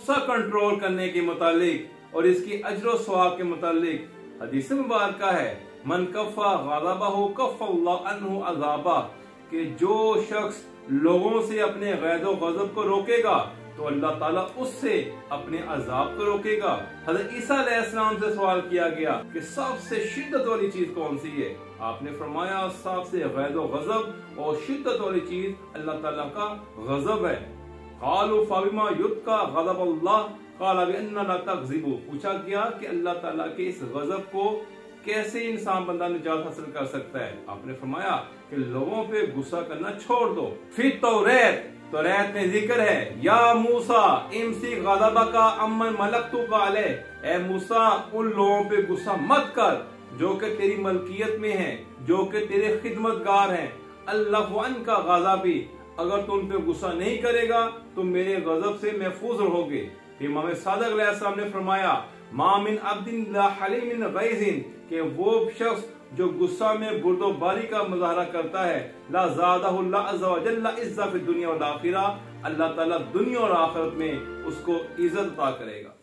गुस्सा कंट्रोल करने के मुतालिक और इसकी अजर सवाब के मुतालिक हदीस मुबारक है, मन कफ़ा ग़ज़बहु कफ़्फ़ल्लाहु अन्हु अज़ाबा, कि जो शख्स लोगों से अपने ग़ैज़ो ग़ज़ब को रोकेगा तो अल्लाह ताला उससे अपने अजाब को रोकेगा। हज़रत ईसा अलैहिस्सलाम से सवाल किया गया कि सबसे शिद्दत वाली चीज कौन सी है? आपने फरमाया सबसे ग़ैज़ो ग़ज़ब और शिद्दत वाली चीज अल्लाह ताला का ग़ज़ब है। क़ालू फ़बिमा युत्का ग़ज़बुल्लाह क़ाल बिअन्ना ला तग़ज़िबू, पूछा गया कि अल्लाह ताला के इस ग़ज़ब को कैसे इंसान बंदा निजात हासिल कर सकता है? आपने फरमाया कि लोगों पे गुस्सा करना छोड़ दो। फिर तौरात में जिक्र है, या मूसा इमसी ग़ज़बका अम्मन मलकतुका अलैह, ए मूसा उन लोगों पे गुस्सा मत कर जो कि तेरी मलकियत में है, जो कि तेरे खिदमतगार हैं। अल्लाहु अन्का ग़ज़बी, अगर तुम पे गुस्सा नहीं करेगा तो मेरे गजब से महफूज रहोगे। इमाम सादिक अलैहिस्सलाम ने फरमाया, मा मिन अब्दिन ला हलीमिन गैज़िन, कि वो शख्स जो गुस्सा में बुर्दोबारी का मुजाहरा करता है, ला ज़ादहु अल्लाह अज़्ज़ा व जल्ला इज़्ज़ा फिद दुनिया वल आखिरा, अल्लाह ताला दुनिया और आखिरत में उसको इज्जत अता करेगा।